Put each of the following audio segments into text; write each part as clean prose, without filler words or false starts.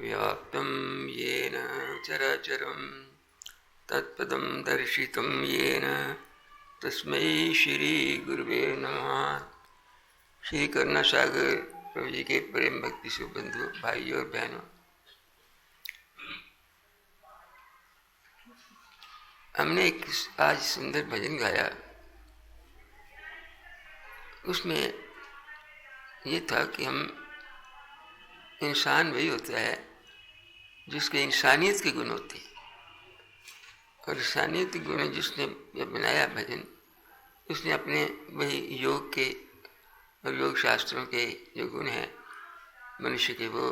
व्याप्तं येन चराचरं तत्पदं दर्शितं येन तस्मै श्री गुरुवे नमः। श्री करुणा सागर प्रभु जी के प्रेम भक्ति से बंधु भाई और बहनों, हमने एक आज सुंदर भजन गाया। उसमें ये था कि हम इंसान वही होता है जिसके इंसानियत के गुण होते हैं, और इंसानियत के गुण जिसने बनाया भजन, उसने अपने वही योग के और योग शास्त्रों के जो गुण हैं मनुष्य के, वो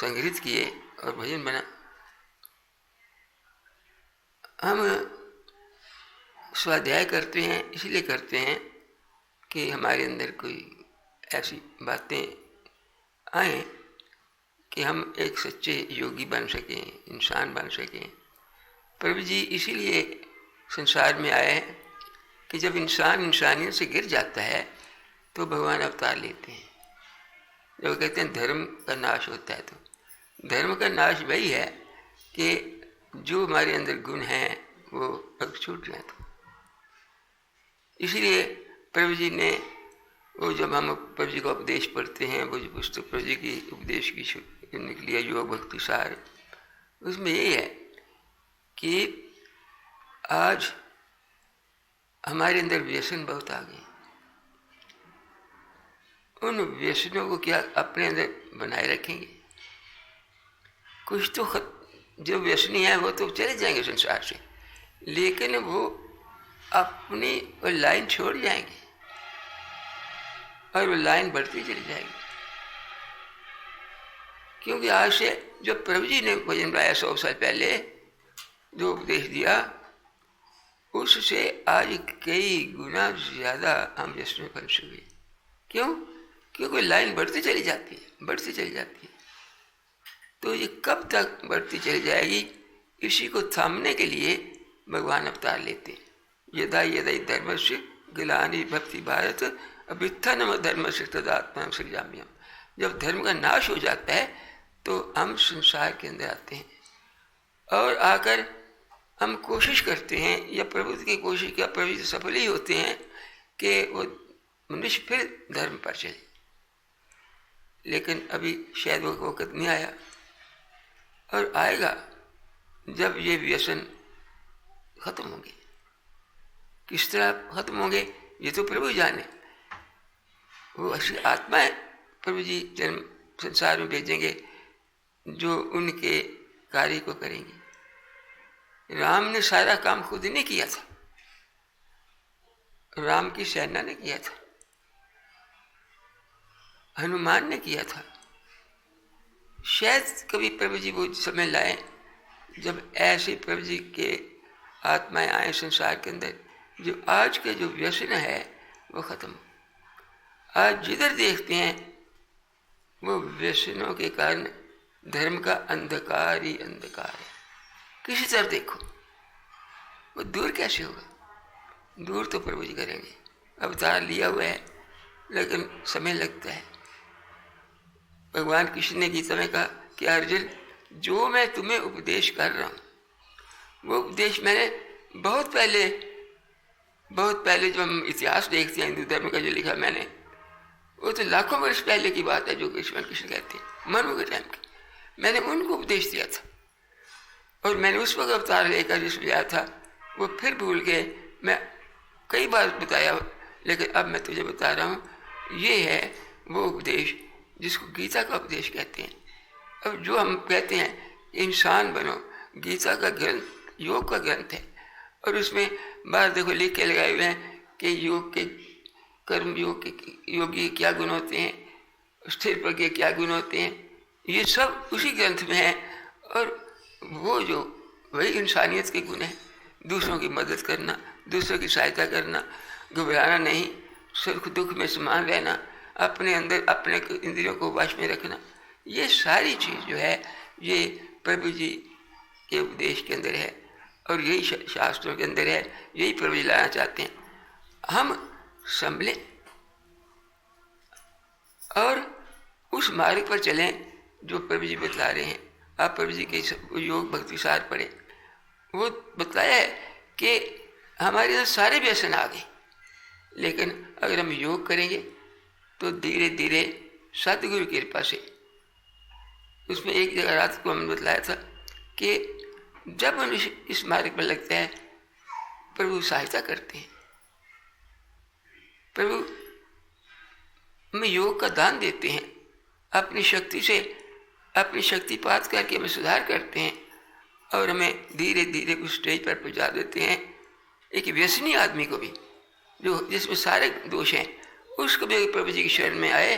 संग्रहित किए और भजन बना। हम स्वाध्याय करते हैं इसलिए करते हैं कि हमारे अंदर कोई ऐसी बातें आए कि हम एक सच्चे योगी बन सकें, इंसान बन सकें। प्रभु जी इसीलिए संसार में आए हैं कि जब इंसान इंसानियत से गिर जाता है तो भगवान अवतार लेते हैं। जब कहते हैं धर्म का नाश होता है, तो धर्म का नाश वही है कि जो हमारे अंदर गुण हैं वो अब छूट जाए। तो इसीलिए प्रभु जी ने वो, जब हम प्रभु जी का उपदेश पढ़ते हैं, वो जो पुस्तक प्रभु जी की उपदेश की निकली है योग भक्ति सार, उसमें यही है कि आज हमारे अंदर व्यसन बहुत आ गए। उन व्यसनों को क्या अपने अंदर बनाए रखेंगे? कुछ तो जो व्यसनी है वो तो चले जाएंगे संसार से, लेकिन वो अपनी वो लाइन छोड़ जाएंगे और वो लाइन बढ़ती चली जाएगी। क्योंकि आज से जो प्रभु जी ने भजन गाया 100 साल पहले जो उपदेश दिया, उससे आज कई गुना ज़्यादा हम व्यसन में फंस हुए। क्यों? क्योंकि लाइन बढ़ती चली जाती है, बढ़ती चली जाती है। तो ये कब तक बढ़ती चली जाएगी? इसी को थामने के लिए भगवान अवतार लेते हैं। यदा यदा धर्मस्य ग्लानि भक्ति भारत अभ्युत्थानम धर्मस्य तदात्मानं सृजाम्यहम्। जब धर्म का नाश हो जाता है तो हम संसार के अंदर आते हैं और आकर हम कोशिश करते हैं, या प्रभु की कोशिश किया, प्रभु जी सफल ही होते हैं कि वो मनुष्य फिर धर्म पर चले। लेकिन अभी शायद वो वक्त नहीं आया, और आएगा जब ये व्यसन खत्म होंगे। किस तरह खत्म होंगे ये तो प्रभु जाने। वो ऐसी आत्मा है प्रभु जी जन्म संसार में भेजेंगे जो उनके कार्य को करेंगे। राम ने सारा काम खुद नहीं किया था, राम की सेना ने किया था, हनुमान ने किया था। शायद कभी प्रभु जी वो समय लाए जब ऐसे प्रभु जी के आत्माएं आए संसार के अंदर, जो आज के जो व्यसन है वो खत्म। आज जिधर देखते हैं वो व्यसनों के कारण धर्म का अंधकार ही अंधकार है। किसी तरह देखो, वो दूर कैसे होगा? दूर तो प्रभु जी करेंगे, अवतार लिया हुआ है, लेकिन समय लगता है। भगवान कृष्ण ने गीता में कहा कि अर्जुन, जो मैं तुम्हें उपदेश कर रहा हूँ वो उपदेश मैंने बहुत पहले जब हम इतिहास देखते हैं हिंदू धर्म का जो लिखा मैंने, वो तो लाखों वर्ष पहले की बात है, जो कृष्ण कहते हैं मनु के टाइम की। मैंने उनको उपदेश दिया था और मैंने उस वक्त अवतार लेकर जिसमें आया था वो फिर भूल गए। मैं कई बार बताया, लेकिन अब मैं तुझे बता रहा हूँ, ये है वो उपदेश जिसको गीता का उपदेश कहते हैं। अब जो हम कहते हैं इंसान बनो, गीता का ग्रंथ योग का ग्रंथ है, और उसमें बाहर देखो लिख के लगाए हुए हैं कि योग के कर्म योग के योगी के क्या गुण होते हैं, स्थिर प्रज्ञ के क्या गुण होते हैं, ये सब उसी ग्रंथ में है। और वो जो वही इंसानियत के गुण हैं, दूसरों की मदद करना, दूसरों की सहायता करना, घबराना नहीं, सुख दुख में समान रहना, अपने अंदर अपने इंद्रियों को वश में रखना, ये सारी चीज़ जो है ये प्रभु जी के उपदेश के अंदर है और यही शास्त्रों के अंदर है। यही प्रभु जी लाना चाहते हैं। हम संभलें और उस मार्ग पर चलें जो प्रभु जी बतला रहे हैं, आप प्रभु जी के योग भक्ति सार पढ़े, वो बतलाया है कि हमारे अंदर सारे व्यसन आ गए, लेकिन अगर हम योग करेंगे तो धीरे धीरे सतगुरु की कृपा से, उसमें एक जगह रात को हमने बतलाया था कि जब हम इस मार्ग पर लगते हैं, प्रभु सहायता करते हैं, प्रभु हमें योग का दान देते हैं, अपनी शक्ति से अपनी शक्तिपात करके हमें सुधार करते हैं और हमें धीरे धीरे उस स्टेज पर पहुंचा देते हैं। एक व्यसनी आदमी को भी, जो जिसमें सारे दोष हैं, उसको भी अगर प्रभु जी की शरण में आए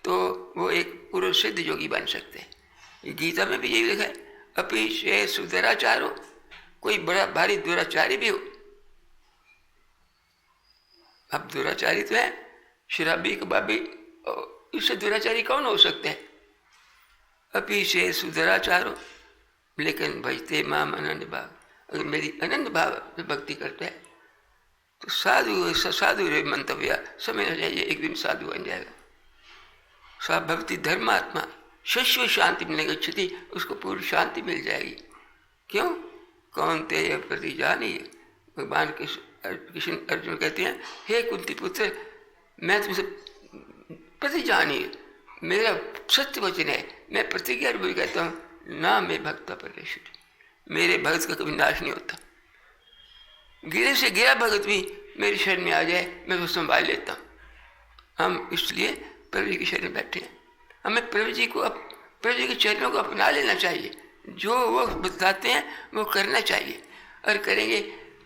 तो वो एक पूर्व सिद्ध योगी बन सकते हैं। गीता में भी यही लिखा है, अपि चेत् सुदुराचारो, कोई बड़ा भारी दुराचारी भी हो। अब दुराचारी तो है, शराबी कबाबी, इससे दुराचारी कौन हो सकता है? अपि चेत् सुदुराचारो, लेकिन भजते माम अनन्य भाव, अगर मेरी अनन्य भाव से भक्ति करता है तो साधु साधु रे मंतव्य, समझना चाहिए एक दिन साधु बन जाएगा। सा भक्ति धर्मात्मा शश्व शांति मिलेगी, क्षति, उसको पूरी शांति मिल जाएगी। क्यों? कौन्तेय प्रति जानी, भगवान कृष्ण अर्जुन कहते हैं, हे कुंती पुत्र, मैं तुमसे प्रति जानी, मेरा सत्य वचन है, मैं प्रतिज्ञा भी कहता हूँ, ना मैं भक्त पर, मेरे भक्त का कभी नाश नहीं होता। गिरे से गिरा भगत भी मेरी शरण में आ जाए, मैं उसको संभाल लेता हूँ। हम इसलिए प्रभु जी की शरण में बैठे हैं। हमें प्रभु जी के चरणों को अपना लेना चाहिए, जो वो बताते हैं वो करना चाहिए, और करेंगे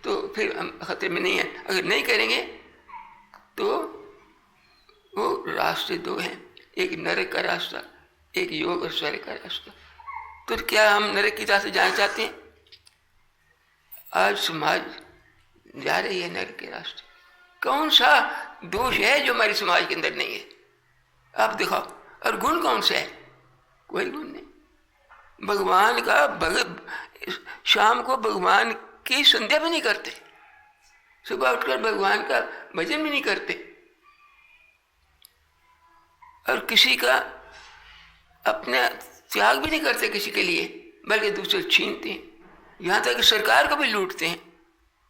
तो फिर हम खतरे में नहीं हैं। अगर नहीं करेंगे तो वो रास्ते दो हैं, एक नरक का रास्ता, एक योग और स्वर्ग का रास्ता। तो क्या हम नरक की राह से जाना चाहते हैं? आज समाज जा रही है नरक के रास्ते। कौन सा दोष है जो हमारे समाज के अंदर नहीं है? आप दिखाओ। और गुण कौन सा है? कोई गुण नहीं। भगवान का भगत, शाम को भगवान की संध्या भी नहीं करते, सुबह उठकर भगवान का भजन भी नहीं करते, और किसी का अपना त्याग भी नहीं करते किसी के लिए, बल्कि दूसरे छीनते हैं, यहाँ तक कि सरकार को भी लूटते हैं।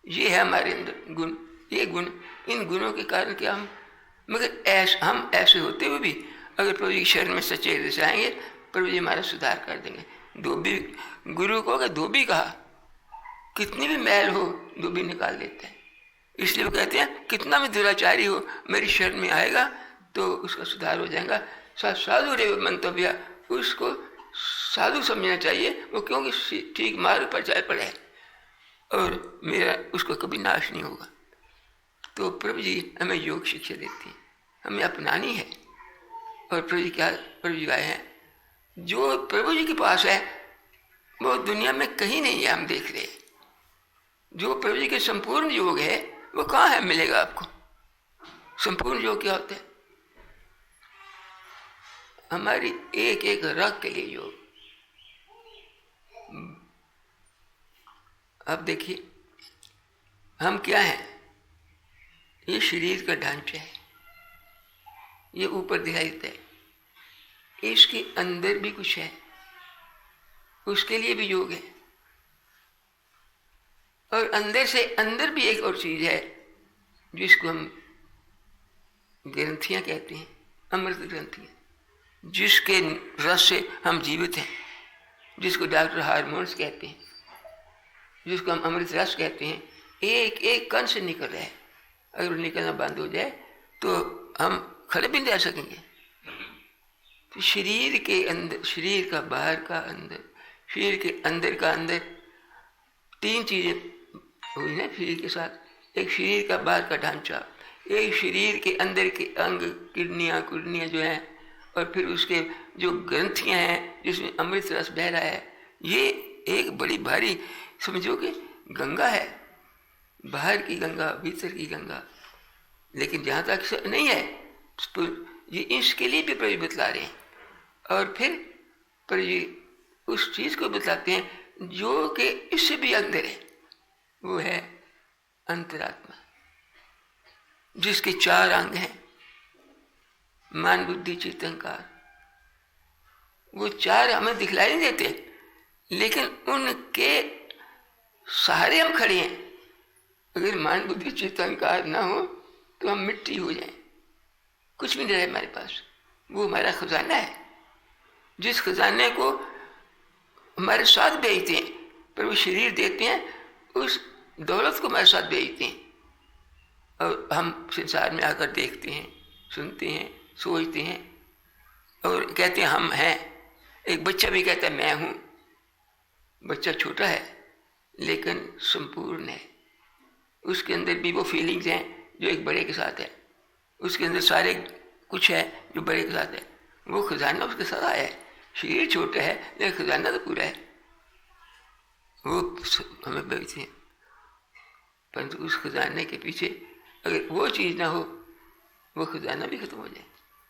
ये है हमारे अंदर गुण। ये गुण, इन गुणों के कारण क्या हम ऐसे होते हुए भी अगर प्रभु जी की शरण में सच्चे हृदय से आएंगे, प्रभु जी हमारा सुधार कर देंगे। धोबी गुरु को अगर धोबी कहा, कितनी भी मैल हो धोबी निकाल देते हैं। इसलिए वो कहते हैं, कितना भी दुराचारी हो मेरी शरण में आएगा तो उसका सुधार हो जाएगा। साधु रे मंतव्य, उसको साधु समझना चाहिए, वो क्योंकि ठीक मार्ग पर चल पड़े और मेरा उसको कभी नाश नहीं होगा। तो प्रभु जी हमें योग शिक्षा देती है, हमें अपनानी है। और प्रभु जी आए हैं, जो प्रभु जी के पास है वो दुनिया में कहीं नहीं है। हम देख रहे हैं जो प्रभु जी के संपूर्ण योग है वो कहाँ है, मिलेगा आपको? संपूर्ण योग क्या होता है? हमारी एक एक रग के लिए योग। अब देखिए हम क्या हैं, ये शरीर का ढांचा है, ये ऊपर दिखाई देता है, इसके अंदर भी कुछ है, उसके लिए भी योग है। और अंदर से अंदर भी एक और चीज है जिसको हम ग्रंथियां कहते हैं, अमृत ग्रंथियां, जिसके रस से हम जीवित हैं, जिसको डॉक्टर हार्मोन्स कहते हैं, जिसको हम अमृत रस कहते हैं। एक एक कण से निकल रहा है, अगर निकलना बंद हो जाए तो हम खड़े भी नहीं रह सकेंगे। तो शरीर के अंदर, शरीर का बाहर का अंदर, शरीर के अंदर का अंदर, तीन चीजें हुई ना शरीर के साथ। एक शरीर का बाहर का ढांचा, एक शरीर के अंदर के अंग, किडनियाँ जो हैं, और फिर उसके जो ग्रंथियाँ हैं जिसमें अमृत रस बह रहा है। ये एक बड़ी भारी समझो कि गंगा है, बाहर की गंगा, भीतर की गंगा। लेकिन जहाँ तक नहीं है तो ये इसके लिए भी प्रभु बतला रहे हैं। और फिर प्रभु उस चीज को बतलाते हैं जो कि इससे भी अंदर है, वो है अंतरात्मा, जिसके 4 अंग हैं, मन बुद्धि चित्त अहंकार। वो चार हमें दिखलाई नहीं देते, लेकिन उनके सहारे हम खड़े हैं। अगर मान बुद्धि चित्त अहंकार ना हो तो हम मिट्टी हो जाएं, कुछ भी नहीं रहे हमारे पास। वो हमारा खजाना है, जिस खजाने को हमारे साथ भेजते हैं, पर वो शरीर देते हैं, उस दौलत को हमारे साथ भेजते हैं। और हम संसार में आकर देखते हैं, सुनते हैं, सोचते हैं और कहते हैं हम हैं। एक बच्चा भी कहता है मैं हूँ। बच्चा छोटा है लेकिन संपूर्ण है, उसके अंदर भी वो फीलिंग्स हैं जो एक बड़े के साथ है, उसके अंदर सारे कुछ है जो बड़े के साथ है। वो खजाना उसके साथ आया है। शरीर छोटा है लेकिन खजाना तो पूरा है। वो हमें बेचते हैं, परंतु उस खजाने के पीछे अगर वो चीज़ ना हो, वो खजाना भी खत्म हो जाए।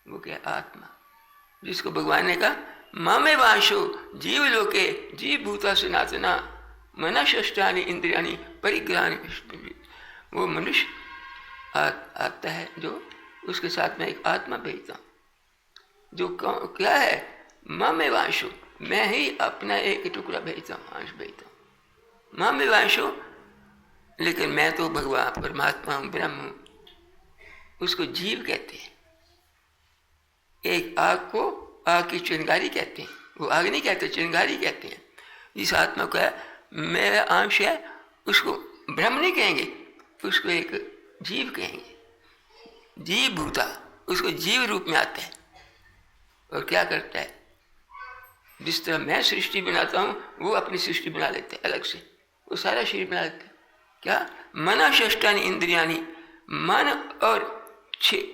वो क्या? आत्मा, जिसको भगवान ने कहा मामे वांशो जीव लोके जीव भूता सनातना मना षष्ठानि इंद्रियाणि परिग्रहाणि। वो मनुष्य आता है जो उसके साथ में एक आत्मा भेजता हूँ, जो क्या है? मामे वांशो, मैं ही अपना एक टुकड़ा भेजता हूँ, अंश भेजता हूँ। मामे वांशो, लेकिन मैं तो भगवान परमात्मा हूँ, ब्रह्म हूँ। उसको जीव कहते हैं। एक आग को आग की चिंगारी कहते हैं, वो आग नहीं कहते, चिंगारी कहते हैं। जिस आत्मा को है मेरा अंश है, उसको ब्रह्म नहीं कहेंगे, उसको एक जीव कहेंगे। जीव भूता, उसको जीव रूप में आता है और क्या करता है? जिस तरह मैं सृष्टि बनाता हूँ, वो अपनी सृष्टि बना लेते हैं अलग से, वो सारा शरीर बना लेते हैं। क्या? मना षष्ठानि इंद्रियाणि, मन और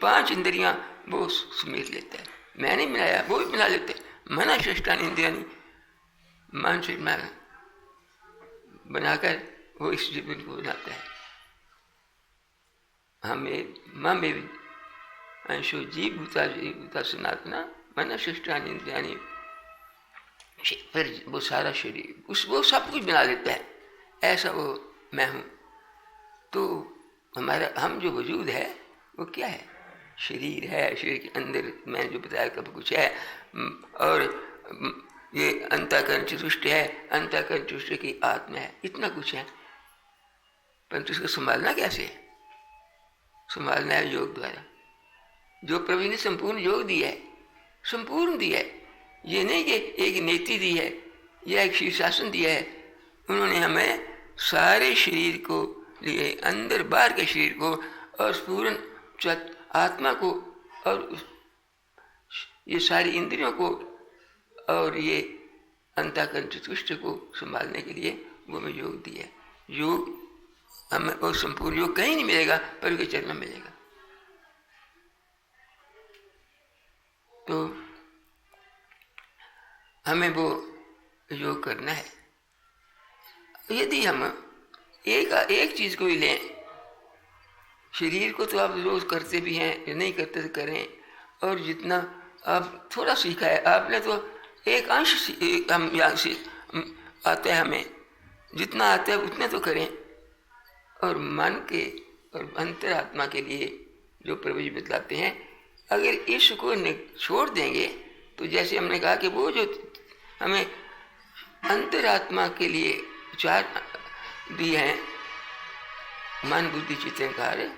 5 इंद्रियां वो समेट लेता है। मैं नहीं बनाया, वो भी बना लेते हैं। मना षष्ठानि इंद्रियाणि, मन से बनाकर वो इस जीवन को बनाता है। हमें ममे अंशो जीव भूता सनातना मना षष्ठानि इंद्रियाणि। फिर वो सारा शरीर वो सब कुछ बना लेता है। ऐसा वो मैं हूँ। तो हमारा हम जो वजूद है वो क्या है? शरीर है, शरीर के अंदर मैं जो बताया कब कुछ है, और ये अंतःकरण चतुष्ट है, अंतःकरण चतुष्ट की आत्मा है, इतना कुछ है। परंतु इसको संभालना कैसे है? संभालना है योग द्वारा। जो प्रभु ने संपूर्ण योग दिया है, संपूर्ण दिया है। ये नहीं कि एक नीति दी है या एक शीर्षासन दिया है। उन्होंने हमें सारे शरीर को लिए, अंदर बाहर के शरीर को और पूर्ण आत्मा को और ये सारी इंद्रियों को और ये अंतःकरण चतुष्ट को संभालने के लिए वो हमें योग दिया है। योग हमें और संपूर्ण योग कहीं नहीं मिलेगा, पर उसके चरण में मिलेगा। तो हमें वो योग करना है। यदि हम एक चीज को ही लें, शरीर को तो आप रोज करते भी हैं, नहीं करते तो करें। और जितना आप थोड़ा सीखा है आपने, तो एक अंश हम यहाँ से आता है, हमें जितना आता है उतने तो करें। और मन के और अंतरात्मा के लिए जो प्रभु जी बतलाते हैं, अगर इसको छोड़ देंगे तो जैसे हमने कहा कि वो जो हमें अंतरात्मा के लिए 4 दिए हैं, मन बुद्धि चित्त अहंकार,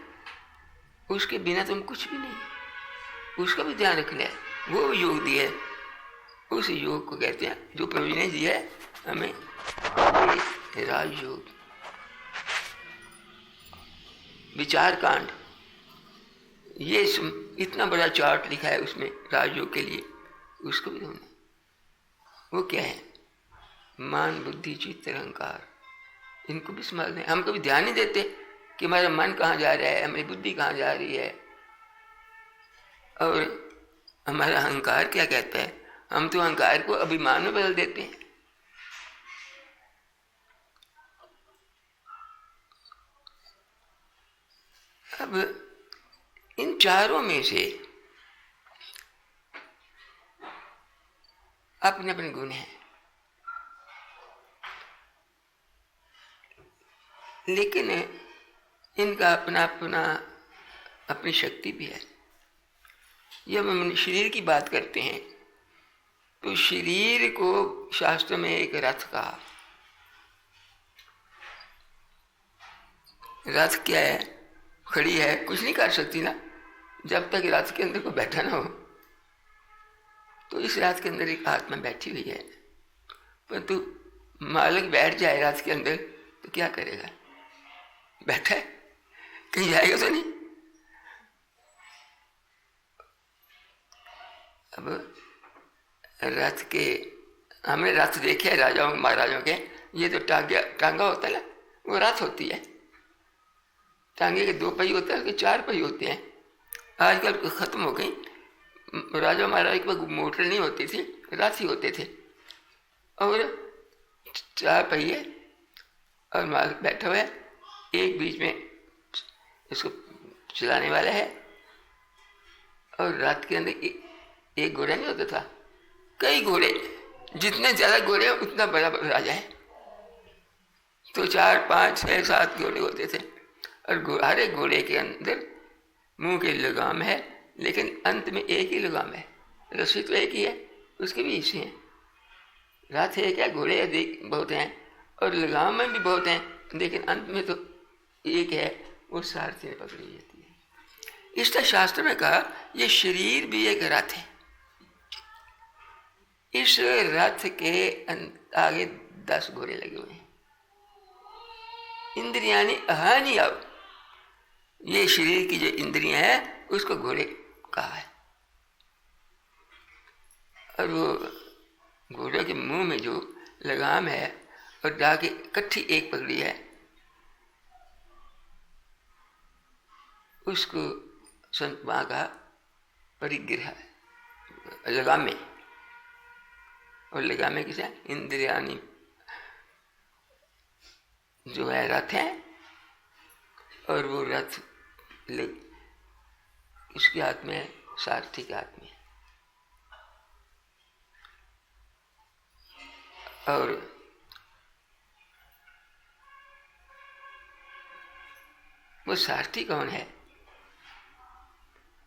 उसके बिना तुम कुछ भी नहीं। उसका भी ध्यान रखना है। वो योग दिया है, उस योग को कहते हैं जो प्रभु जी ने दिया है हमें, राजयोग, विचार कांड। ये इतना बड़ा चार्ट लिखा है उसमें राजयोग के लिए, उसको भी होना। वो क्या है? मन बुद्धि चित्त अहंकार, इनको भी समझते हैं। हम कभी ध्यान नहीं देते कि हमारा मन कहाँ जा रहा है, हमारी बुद्धि कहाँ जा रही है, और हमारा अहंकार क्या कहता है। हम तो अहंकार को अभिमान में बदल देते हैं। अब इन चारों में से अपने अपने गुण हैं, लेकिन इनका अपना अपना अपनी शक्ति भी है। जब हम शरीर की बात करते हैं तो शरीर को शास्त्र में एक रथ कहा। रथ क्या है? खड़ी है, कुछ नहीं कर सकती ना जब तक रथ के अंदर कोई बैठा ना हो। तो इस रथ के अंदर एक आत्मा बैठी हुई है, परंतु मालिक बैठ जाए रथ के अंदर तो क्या करेगा? बैठा है, कहीं जाएगा तो नहीं। अब रथ के, हमने रथ देखे राजाओं महाराजों के, ये तो टांगा होता है ना, वो रथ होती है। टांगे के 2 पहिए होते हैं, उसके 4 पहिए होते हैं। आजकल खत्म हो गई। राजा महाराज के पास मोटर नहीं होती थी, रथ ही होते थे, और 4 पहिए और मालिक बैठा हुआ है, एक बीच में इसको चलाने वाला है। और रथ के अंदर एक घोड़ा नहीं होता था, कई घोड़े, जितने ज्यादा घोड़े उतना बड़ा राजा है। तो 4, 5, 6, 7 घोड़े होते थे, और हर एक घोड़े के अंदर मुंह की लगाम है, लेकिन अंत में एक ही लगाम है। रस्सी तो एक ही है, उसके भी हिस्से हैं। रथ एक है, घोड़े बहुत हैं, और लगाम में भी बहुत हैं, लेकिन अंत में तो एक है, वो सारथी ने पकड़ी जाती है। इसका शास्त्र में कहा ये शरीर भी एक रथ है। इस रथ के आगे 10 घोड़े लगे हुए हैं। इंद्रियानी अहानी, अब ये शरीर की जो इंद्रियां हैं उसको घोड़े कहा है। और वो घोड़े के मुंह में जो लगाम है और डाके इकट्ठी एक पकड़ी है, उसको संत मां का परिग्रह लगाम में। और लगाम में किसे? इंद्रियानी जो है रथ है, और वो रथ इसके हाथ में है, सारथी के हाथ में। और वो सारथी कौन है?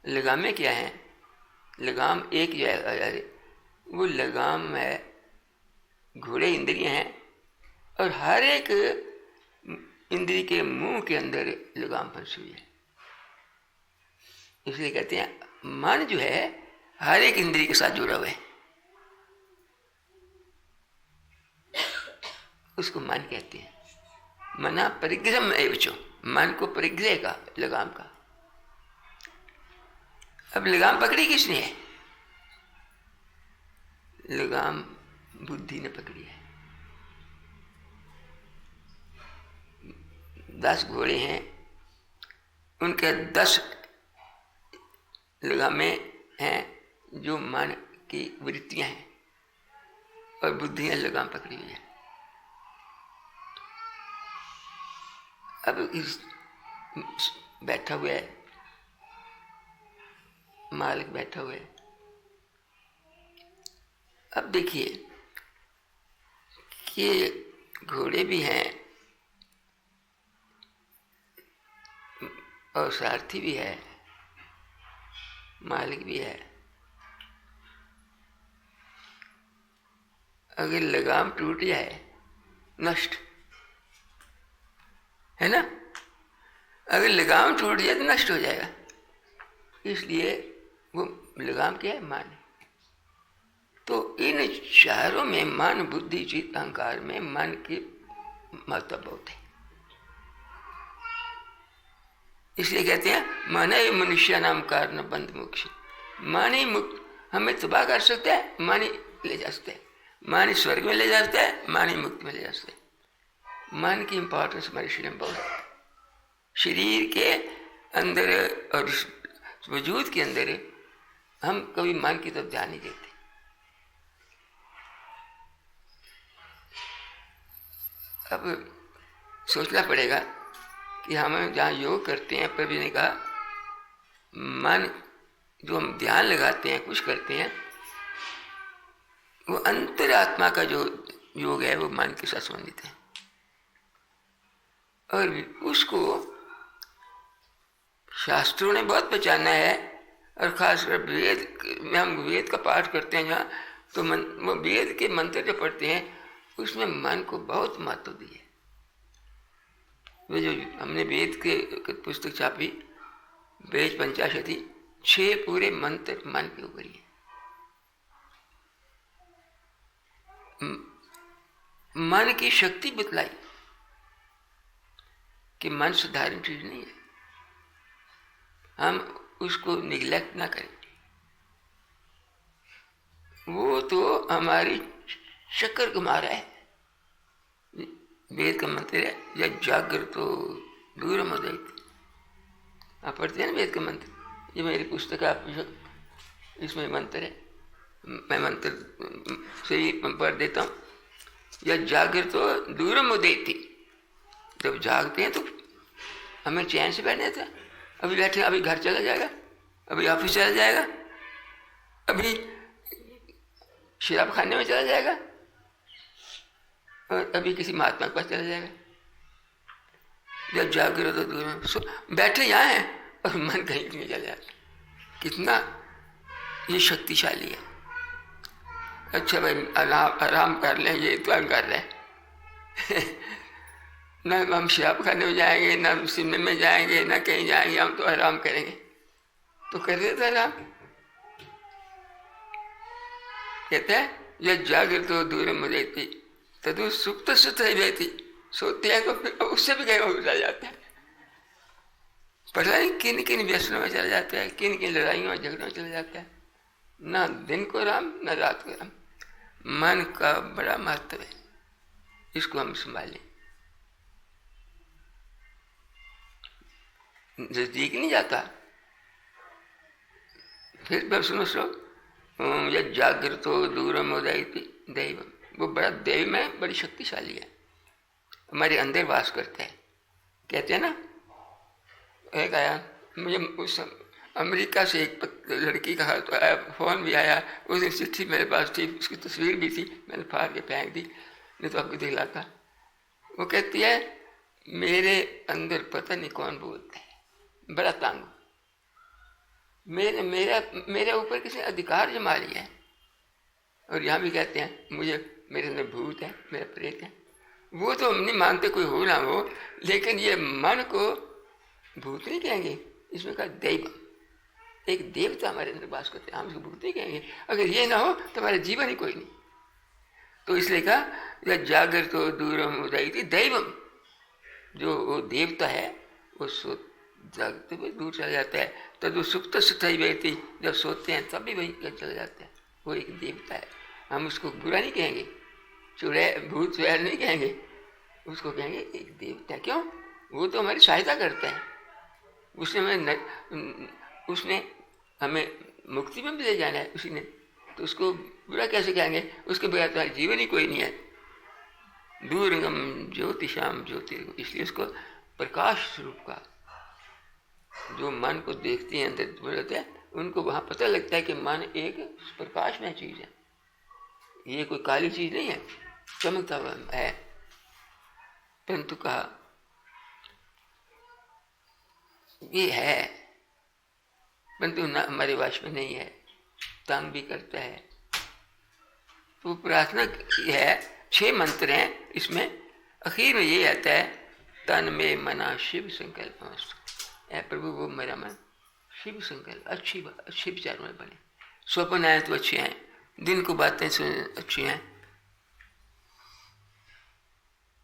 लगाम में क्या है? लगाम एक जो है, वो लगाम है, घोड़े इंद्रियां हैं, और हर एक इंद्रिय के मुंह के अंदर लगाम फंसी हुई है। इसलिए कहते हैं मन जो है हर एक इंद्रिय के साथ जुड़ा हुआ है, उसको मन कहते हैं। मना परिग्रह एवचो, मन को परिग्रह का, लगाम का। अब लगाम पकड़ी किसने है? लगाम बुद्धि ने पकड़ी है। 10 घोड़े हैं, उनके 10 लगामें हैं जो मन की वृत्तियां हैं, और बुद्धि ने लगाम पकड़ी हुई है। अब इस बैठा हुआ है, मालिक बैठा हुआ है। अब देखिए कि घोड़े भी हैं और सारथी भी है, मालिक भी है। अगर लगाम टूट जाए, नष्ट है ना। अगर लगाम टूट जाए तो नष्ट हो जाएगा। इसलिए वो लगाम क्या है? मन। तो इन चारों में मन, बुद्धि, चित्त, अहंकार में मन की महत्व बहुत है। इसलिए कहते हैं मन ही मनुष्य नाम कारण बंध मोक्ष। मन ही मुक्त हमें तबाह कर सकता है, मन ही ले जा सकता है। मन ही स्वर्ग में ले जा सकता है, मन ही मुक्त में ले जा सकता है। मन की इंपॉर्टेंस हमारे शरीर में बहुत है। शरीर के अंदर और वजूद के अंदर हम कभी मन की तरफ ध्यान नहीं देते। अब सोचना पड़ेगा कि हम जहाँ योग करते हैं, प्रभु ने कहा मन जो हम ध्यान लगाते हैं, कुछ करते हैं, वो अंतरात्मा का जो योग है वो मन के साथ संबंधित है। और उसको शास्त्रों ने बहुत पहचाना है। और खासकर वेद में हम वेद का पाठ करते हैं, जहाँ तो वो वेद के मंत्र जो पढ़ते हैं उसमें मन को बहुत महत्व दिए। वो जो हमने वेद के पुस्तक छापी वेद पंचाशती, 6 पूरे मंत्र मन के ऊपर ही। मन की शक्ति बतलाई कि मन साधारण चीज नहीं है, हम उसको निग्लेक्ट ना करें। वो तो हमारी शक्कर घुमा रहा है। वेद का मंत्र है या जागृतो दूरम उदयति। आप पढ़ते हैं ना वेद का मंत्र, ये मेरी पुस्तक आप इसमें मंत्र है, मैं मंत्र से ही पढ़ देता हूँ। या जागृतो दूरम उदयति। जब जागते हैं तो हमें चैन से बैठना था। अभी बैठे, अभी घर चला जाएगा, अभी ऑफिस चला जाएगा, अभी शराब खाने में चला जाएगा, और अभी किसी महात्मा के पास चला जाएगा। जब जागृत तो दूर में बैठे यहाँ हैं और मन कहीं नहीं चला जाता। कितना ये शक्तिशाली है। अच्छा भाई आराम कर लें, ये तो हम कर रहे हैं। न हम शराब खाने में जाएंगे, न सिनेमा में जाएंगे, न कहीं जाएंगे, हम तो आराम करेंगे। तो कर देता आराम। कहते हैं यह जागृत तो दूर में रहती तदु सुप्त सुत रहती। सोते हैं तो फिर उससे भी कहीं उठा जाता है। पता नहीं किन किन व्यसनों में चला जाता है, किन किन लड़ाइयों में झगड़ों में चला जाता है। न दिन को राम न रात को राम। मन का बड़ा महत्व है, इसको हम संभालें। नजदीक नहीं जाता। फिर मैं सुनो यह जागृतो दूरम उदयति दैवम। वो बड़ा दैव में बड़ी शक्तिशाली है, हमारे अंदर वास करता है। कहते हैं ना, एक आया मुझे उस अमेरिका से एक लड़की का तो आया, फोन भी आया, उस दिन चिट्ठी मेरे पास थी, उसकी तस्वीर भी थी, मैंने फाड़ के फेंक दी, नहीं तो आपको दिखलाता। वो कहती है मेरे अंदर पता नहीं कौन बोलता है, बड़ा तंग, मेरे ऊपर किसी अधिकार जमा लिया है। और यहाँ भी कहते हैं मुझे, मेरे अंदर भूत है, मेरा प्रेत है। वो तो हम नहीं मानते कोई हो ना हो, लेकिन ये मन को भूत नहीं कहेंगे, इसमें कहा दैव, एक देवता हमारे अंदर वास करते हैं, हम इसको भूत नहीं कहेंगे। अगर ये ना हो तो हमारा जीवन ही कोई नहीं। तो इसलिए कहा जागृत तो दूरम उदयति दैवम। जो वो देवता है वो जागते हुए दूर चला जाता है। तदु सुप्त सुथई व्यक्ति, जब सोते हैं तब भी वही चला जाता है। वो एक देवता है, हम उसको बुरा नहीं कहेंगे, चुड़ैल भूत चुड़ैल नहीं कहेंगे, उसको कहेंगे एक देवता। क्यों? वो तो हमारी सहायता करता है, उसने हमें मुक्ति में भी ले जाना है उसी ने, तो उसको बुरा कैसे कहेंगे? उसके बगैर तो जीवन ही कोई नहीं है। दूरगम ज्योतिषाम ज्योतिर्गम, इसलिए उसको प्रकाश स्वरूप का, जो मन को देखते हैं अंदर बोलते हैं, उनको वहाँ पता लगता है कि मन एक प्रकाशमय चीज है, ये कोई काली चीज नहीं है, चमकता हुआ है। परंतु कहा ये है, परंतु हमारे वश में नहीं है, तंग भी करता है। तो प्रार्थना है, 6 मंत्र हैं इसमें। आखिर में ये आता है तन में मना शिव संकल्प। ऐ प्रभु वो मेरा मन शिव संकल्प, अच्छी विचारों में बने। स्वप्न आए तो अच्छे हैं, दिन को बातें अच्छी हैं,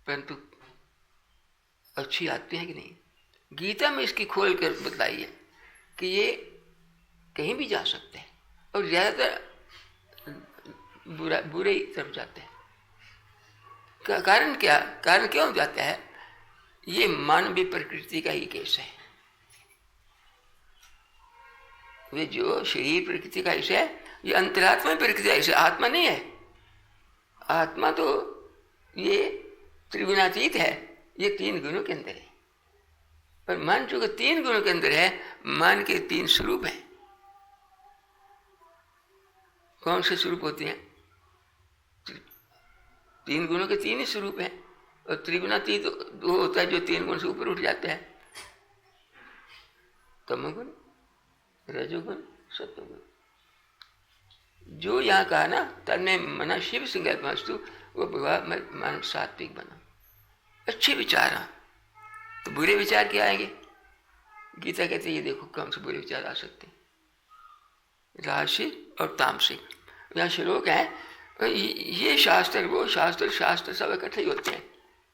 परंतु अच्छी आती है कि नहीं? गीता में इसकी खोल कर बताई है कि ये कहीं भी जा सकते हैं और ज्यादातर बुरे ही तरफ जाते हैं। कारण क्या? कारण क्यों जाता है? ये मन भी प्रकृति का ही केस है। वे जो शरीर प्रकृति का हिस्सा है, ये अंतरात्मा प्रकृति का हिस्सा, आत्मा नहीं है। आत्मा तो ये त्रिगुणातीत है, ये 3 गुणों के अंदर है। पर मन जो 3 गुणों के अंदर है, मन के 3 स्वरूप हैं। कौन से स्वरूप होते हैं? 3 गुणों के 3 ही स्वरूप हैं। और त्रिगुणातीत वो होता है जो 3 गुण से ऊपर उठ जाता है, तमोगुण, रजोगुण, सत्वगुण। जो यहाँ कहा ना तन्मे मना शिव संकल्पमस्तु, वो भगवान मन सात्विक बना, अच्छे विचार हैं। तो बुरे विचार क्या आएंगे? गीता कहते ये देखो कौन से बुरे विचार आ सकते हैं, राजसिक और तामसिक। यहाँ श्लोक है, ये शास्त्र वो शास्त्र, शास्त्र सब इकट्ठे ही होते हैं,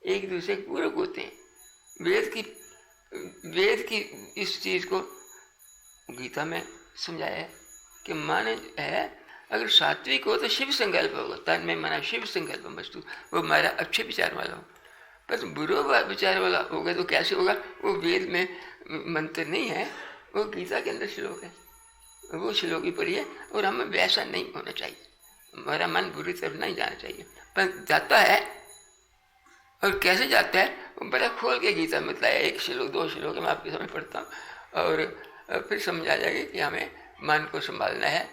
एक दूसरे के पूरक होते हैं। वेद की इस चीज को गीता में समझाया है कि मन है अगर सात्विक हो तो शिव संकल्प होगा, तन में मना शिव संकल्प वस्तु, वो हमारा अच्छे विचार वाला हो। पर बुरो विचार वाला होगा तो कैसे होगा? वो वेद में मंत्र नहीं है, वो गीता के अंदर श्लोक है, वो श्लोक ही पढ़िए। और हमें वैसा नहीं होना चाहिए, हमारा मन बुरी तरफ नहीं जाना चाहिए। पर जाता है, और कैसे जाता है वो बड़ा खोल के गीता में बताया, एक श्लोक दो श्लोक मैं आपके सामने पढ़ता हूँ, और फिर समझ आ जाएगी कि हमें मन को संभालना है।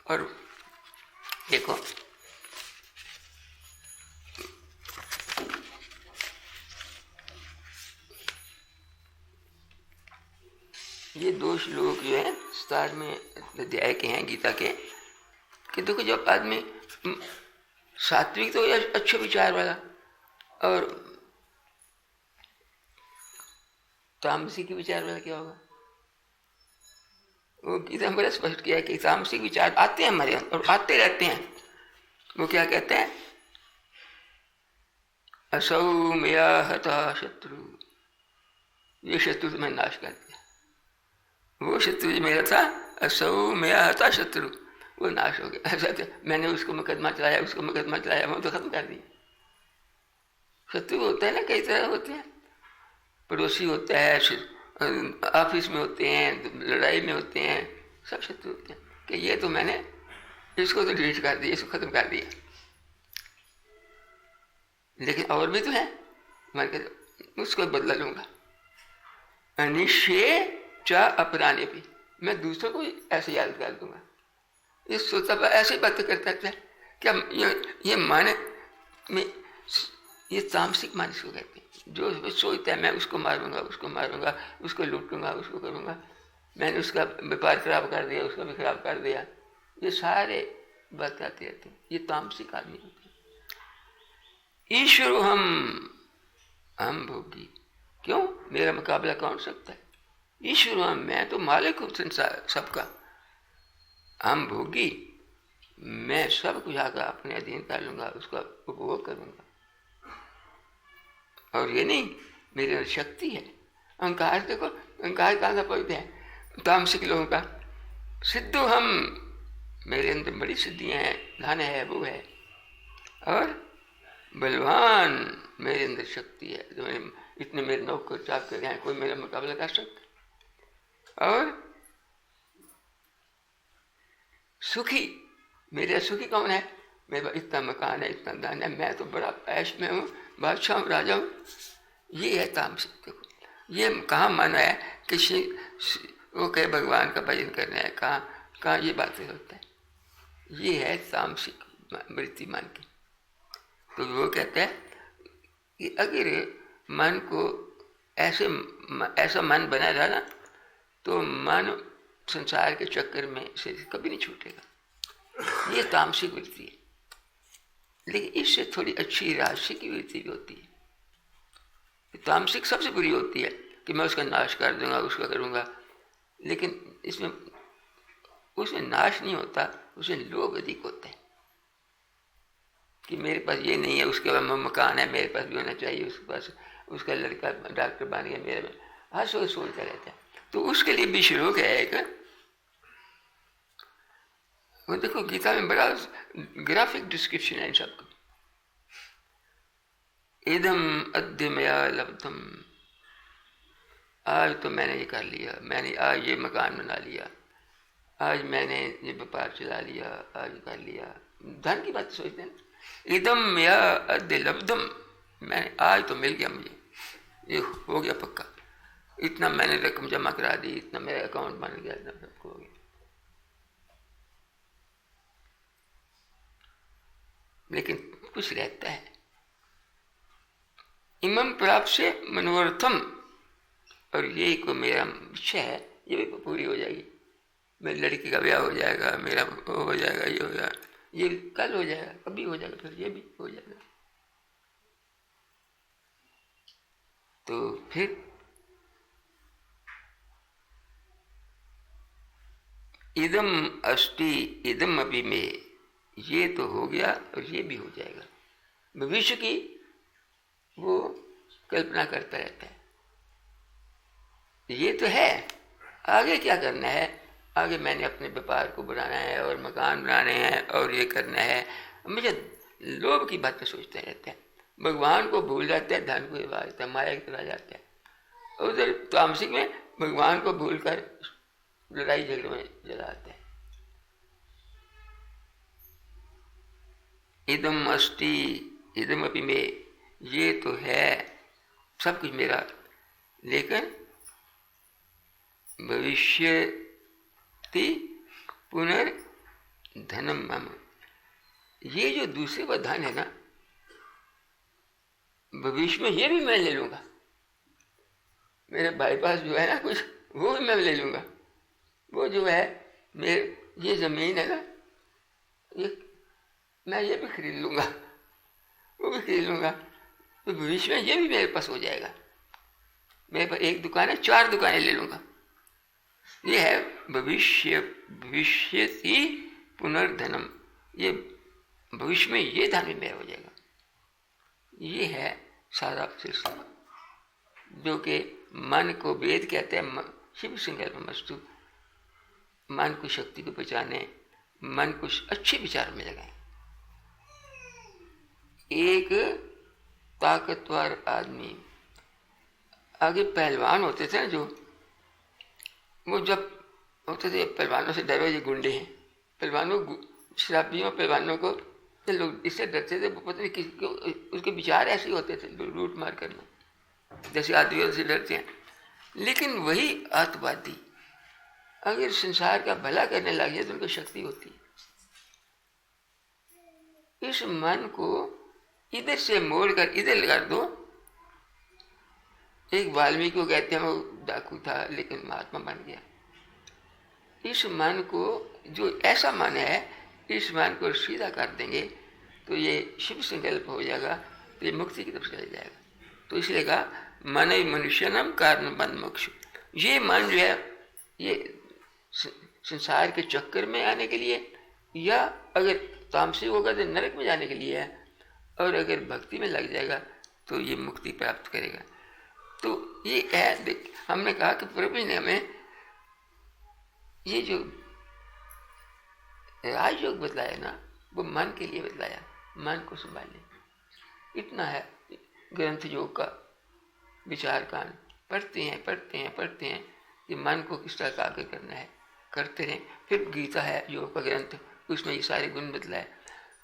और देखो ये दो श्लोक जो है 17वें अध्याय के हैं गीता के, कि देखो जब आदमी सात्विक तो या अच्छे विचार वाला, और तामसिक विचार वाला क्या होगा? वो गीता में बड़ा स्पष्ट किया कि तामसिक विचार आते हैं हमारे और आते रहते हैं। वो क्या कहते हैं? असौ मया हतः शत्रु, ये शत्रु तो मैंने नाश कर दिया। वो शत्रु जो मेरा था, असौ मया हतः शत्रु, वो नाश हो गया। ऐसा मैंने उसको मुकदमा चलाया, उसको मुकदमा चलाया, वो तो खत्म कर दिया। शत्रु होता है ना, कई तरह होते हैं, पड़ोसी होता है, ऑफिस में होते हैं, लड़ाई में होते हैं, सब शत्रु होते हैं। कि ये तो मैंने इसको तो डिलीट कर दिया, इसको खत्म कर दिया। लेकिन और भी तो है, मैं कहता उसको बदला लूंगा। अनिश्चय च अपराने भी, मैं दूसरों को ऐसे याद कर दूंगा। ये सोचता ऐसे बात करता है क्या? ये मन में ये तामसिक मानस को कहते हैं, जो सोचता है मैं उसको मारूंगा, उसको मारूंगा, उसको लूटूंगा, उसको करूंगा, मैंने उसका व्यापार खराब कर दिया, उसका भी खराब कर दिया। ये सारे बात आते रहते हैं, ये तामसिक आदमी होते हैं। ईश्वर हम भोगी, क्यों? मेरा मुकाबला कौन सकता है? ईश्वर हम, मैं तो मालिक हूँ संसार सबका। हम भोगी, मैं सब कुछ आकर अपने अधीन कर लूंगा, उसका उपभोग करूंगा। और ये नहीं, मेरे अंदर शक्ति है। अहंकार देखो, अहंकार कहाँ से पहुँचते हैं? तामसिक लोगों का। सिद्धू हम, मेरे अंदर बड़ी सिद्धियाँ हैं, धन है, वो है। और बलवान, मेरे अंदर शक्ति है, जो इतने मेरे नौकर चाकर हैं, कोई मेरा मुकाबला कर सकता। और सुखी, मेरा सुखी कौन है? मेरा इतना मकान है, इतना धन है, मैं तो बड़ा ऐश में हूँ, बादशाह हूँ, राजा हूँ। ये है तामसिक। देखो ये कहाँ मन है कि वो कहे भगवान का भजन करना है, कहाँ ये बातें होता है? ये है तामसिक वृत्ति मन की। तो वो कहते हैं कि अगर मन को ऐसा मन बना रहा ना, तो मन संसार के चक्कर में से कभी नहीं छूटेगा। ये तामसिक वृत्ति है। लेकिन इससे थोड़ी अच्छी राजसिक की वृत्ति भी होती है। तामसिक सबसे बुरी होती है कि मैं उसका नाश कर दूंगा, उसका करूंगा। लेकिन उसमें नाश नहीं होता, उसमें लोभ अधिक होते हैं कि मेरे पास ये नहीं है, उसके पास मकान है, मेरे पास भी होना चाहिए, उसके पास उसका लड़का डॉक्टर बन गया, मेरे में हर सोचता रहता है। तो उसके लिए भी श्लोक है एक, वो देखो गीता में बड़ा ग्राफिक डिस्क्रिप्शन है इन सबका। इदम अद्य मया लब्धम, आज तो मैंने ये कर लिया, मैंने आज ये मकान बना लिया, आज मैंने ये व्यापार चला लिया, आज कर लिया। धन की बात सोचते हैं। इदम मया अद्य लब्धम, मैं आज तो मिल गया, मुझे ये हो गया पक्का, इतना मैंने रकम जमा करा दी, इतना मेरा अकाउंट बन गया, इतना सबको हो गया। लेकिन कुछ रहता है। इमम प्राप्त से मनोर्थम, और ये को मेरा इच्छा है, ये भी पूरी हो जाएगी। मेरी लड़की का ब्याह हो जाएगा, मेरा वो हो जाएगा, ये हो जाएगा, ये कल हो जाएगा, कभी हो जाएगा, फिर ये भी हो जाएगा। तो फिर इदम अस्ति इदम अभी में, ये तो हो गया और ये भी हो जाएगा। भविष्य की वो कल्पना करता रहता है, ये तो है, आगे क्या करना है, आगे मैंने अपने व्यापार को बढ़ाना है और मकान बनाने हैं और ये करना है। मुझे लोभ की बातें सोचते रहते हैं, भगवान को भूल जाते हैं, धन को जाता है, माया की तरह जाता है। उधर तामसिक में भगवान को भूल कर लड़ाई झगड़े में चला आते हैं। इदम अस्ति इदम अपि में, ये तो है सब कुछ मेरा, लेकिन भविष्यति पुनर्धनम मम, ये जो दूसरे का धन है ना, भविष्य में ये भी मैं ले लूंगा। मेरे भाई पास जो है ना कुछ, वो भी मैं ले लूंगा। वो जो है मेरे ये जमीन है ना, ये मैं ये भी खरीद लूंगा, वो भी खरीद लूंगा। तो भविष्य में ये भी मेरे पास हो जाएगा। मेरे पास एक दुकान है, 4 दुकानें ले लूंगा। ये है भविष्यति पुनर्धनम, ये भविष्य में ये धन भी मेरा हो जाएगा। ये है सारा सिलसिला, जो कि मन को वेद कहते हैं शिव संकल्पमस्तु। मन को शक्ति को बचाने, मन को अच्छे विचार में लगाएं। एक ताकतवर आदमी, आगे पहलवान होते थे ना जो, वो जब होते थे पहलवानों से डरो, ये गुंडे हैं पहलवानों, शराबियों पहलवानों को लोग इससे डरते थे, पता नहीं किसी को, उसके विचार ऐसे होते थे लूट मार करना, जैसे आदमियों से डरते हैं। लेकिन वही आत्मवादी अगर संसार का भला करने लग जाए तो उनको शक्ति होती है। इस मन को इधर से मोड़कर इधर लगा दो। एक वाल्मीकि को कहते हैं, वो डाकू था लेकिन महात्मा बन गया। इस मन को, जो ऐसा मन है, इस मन को सीधा कर देंगे तो ये शिव संकल्प हो जाएगा, तो ये मुक्ति की तरफ चले जाएगा। तो इसलिए कहा मन ही मनुष्यनम कारण बंध मोक्ष। ये मन जो है, ये संसार के चक्कर में आने के लिए, या अगर तामसिक होगा तो नरक में जाने के लिए है, और अगर भक्ति में लग जाएगा तो ये मुक्ति प्राप्त करेगा। तो ये है, देख हमने कहा कि प्रभु ने हमें ये जो राजयोग बतलाया ना, वो मन के लिए बतलाया, मन को संभालने। इतना है ग्रंथ योग का विचार कांड, पढ़ते हैं कि मन को किस तरह आगे करना है, करते रहें। फिर गीता है योग का ग्रंथ, उसमें ये सारे गुण बतलाए,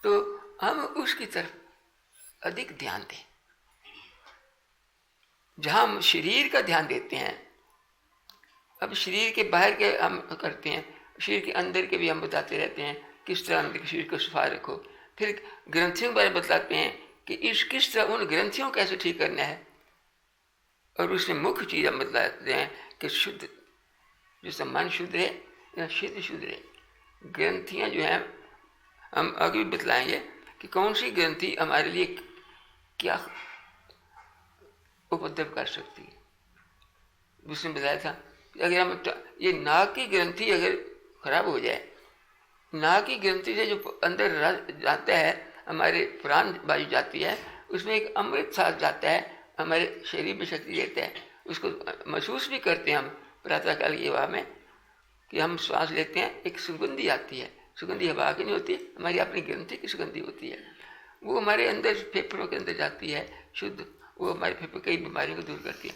तो हम उसकी तरफ अधिक ध्यान दें। जहाँ हम शरीर का ध्यान देते हैं, अब शरीर के बाहर के हम करते हैं, शरीर के अंदर के भी हम बताते रहते हैं किस तरह अंदर के शरीर को सफा रखो। फिर ग्रंथियों के बारे में बतलाते हैं कि इस किस तरह उन ग्रंथियों को कैसे ठीक करना है, और उसमें मुख्य चीज़ हम बतलाते हैं कि शुद्ध, जैसे मन शुद्ध है या सिद्ध शुद्ध है। ग्रंथियाँ जो हैं हम आगे भी बतलाएंगे कि कौन सी ग्रंथि हमारे लिए क्या उपद्रव कर सकती है। उसने बताया था कि अगर हम ये नाक की ग्रंथि अगर खराब हो जाए, नाक की ग्रंथि से जो अंदर जाता है, हमारे प्राण वायु जाती है, उसमें एक अमृत साथ जाता है, हमारे शरीर में शक्ति देता है। उसको महसूस भी करते हैं हम प्रातःकाल की हवा में, कि हम श्वास लेते हैं, एक सुगंधी आती है। सुगंधी हवा की नहीं होती, हमारी अपनी ग्रंथि की सुगंधी होती है। वो हमारे अंदर फेफड़ों के अंदर जाती है शुद्ध, वो हमारे फेफड़े कई बीमारियों को दूर करती है।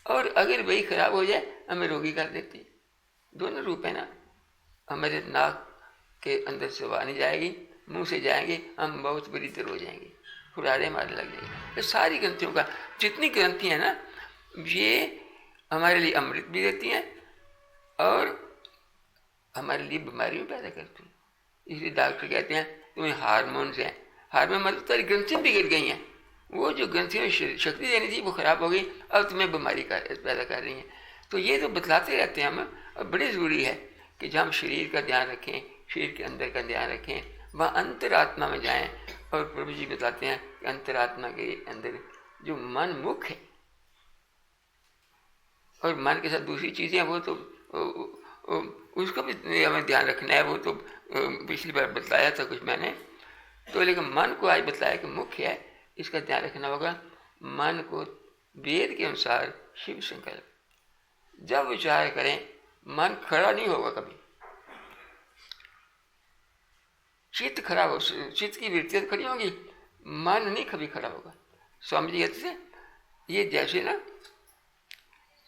और अगर वही खराब हो जाए, हमें रोगी कर देती है। दोनों रूप है ना, हमारे नाक के अंदर से हवा नहीं जाएगी, मुंह से जाएंगे, हम बहुत बुरी तरह हो जाएंगे, फुरारे हमारे लग जाएंगे। तो सारी ग्रंथियों का, जितनी ग्रंथि है ना, ये हमारे लिए अमृत भी देती हैं और हमारे लिए बीमारी भी पैदा करती हैं। इसलिए डॉक्टर कहते हैं तुम्हें हार्मोन्स हैं, हार्मोन मतलब तुम्हारी ग्रंथियाँ बिगड़ गई हैं, वो जो ग्रंथियों शक्ति देनी थी वो खराब हो गई, अब तुम्हें बीमारी पैदा कर रही हैं। तो ये तो बतलाते रहते हैं हम, और बड़ी ज़रूरी है कि जब हम शरीर का ध्यान रखें, शरीर के अंदर का ध्यान रखें, वहाँ अंतरात्मा में जाएं। और प्रभु जी बताते हैं कि अंतरात्मा के अंदर जो मन मुख है और मन के साथ दूसरी चीज़ें वो तो उसको भी हमें ध्यान रखना है। वो तो पिछली बार बताया था कुछ मैंने तो, लेकिन मन को आज बताया कि मुख्य है, इसका ध्यान रखना होगा। मन को वेद के अनुसार शिव संकल्प जब विचार करें, मन खड़ा नहीं होगा कभी। चित्त खड़ा हो, चित्त की वृत्तियां खड़ी होगी, मन नहीं कभी खड़ा होगा। स्वामी जी कहते थे ये जैसे ना,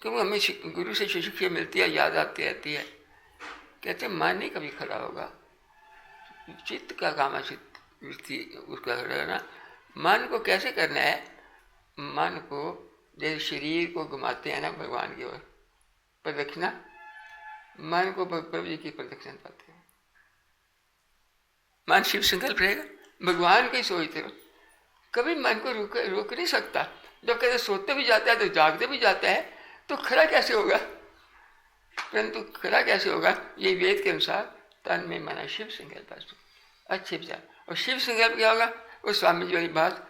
क्योंकि हमें गुरु से शिक्षा मिलती है, याद आती रहती है, कहते मन नहीं कभी खड़ा होगा। चित्त का काम है, चित्त वृत्ति उसका खड़ा करना। मन को कैसे करना है? मन को जैसे शरीर को घुमाते हैं ना भगवान की ओर प्रदक्षिणा, मन को प्रभु जी की प्रदक्षिणा पाते हैं। मन शिव संकल्प रहेगा, भगवान को ही सोचते रहो, कभी मन को रोक नहीं सकता। जब कहते सोते भी जाता है तो जागते भी जाता है, तो खड़ा कैसे होगा? परंतु खड़ा कैसे होगा? ये वेद के अनुसार तन में मना शिव संकल्प अच्छे विचार। और शिव संकल्प क्या होगा? वो स्वामी जी वाली बात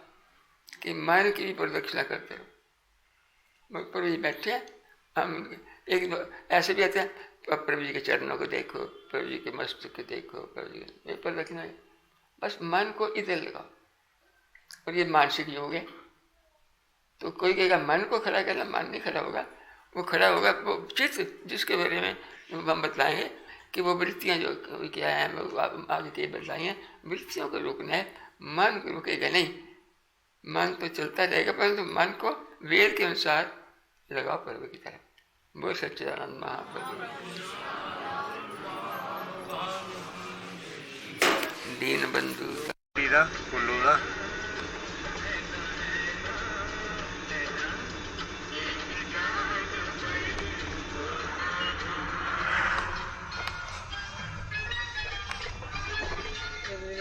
कि मन की भी प्रदक्षिणा करते रहो। प्रभु जी बैठे हैं, हम एक ऐसे भी आते हैं, प्रभु जी के चरणों को देखो, प्रभु जी के मस्तक को देखो, प्रभु जी के प्रदक्षिणा। बस मन को इधर लगाओ। और ये मानसिक योग है। तो कोई कहेगा मन को खड़ा करना, मन नहीं खड़ा होगा। वो खड़ा होगा वो चित्त, जिसके बारे में हम बतलाएंगे कि वो वृत्तियाँ जो क्या है, वो आगे के बतलाई हैं। वृत्तियों को रोकना है, मन को रुकेगा नहीं। मन तो चलता रहेगा, परंतु मन को वेद के अनुसार लगाओ प्रभु की तरफ। बोल सच्चिदानंद महाप्रभु। दीन बंधु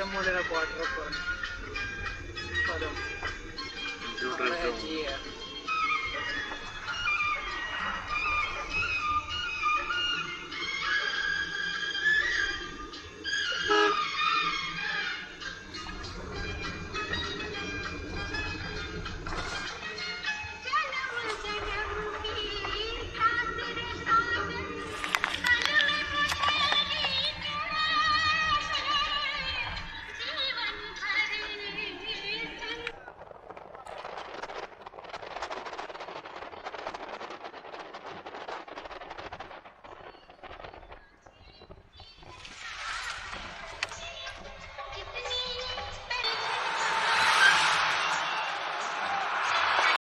Modera 4 por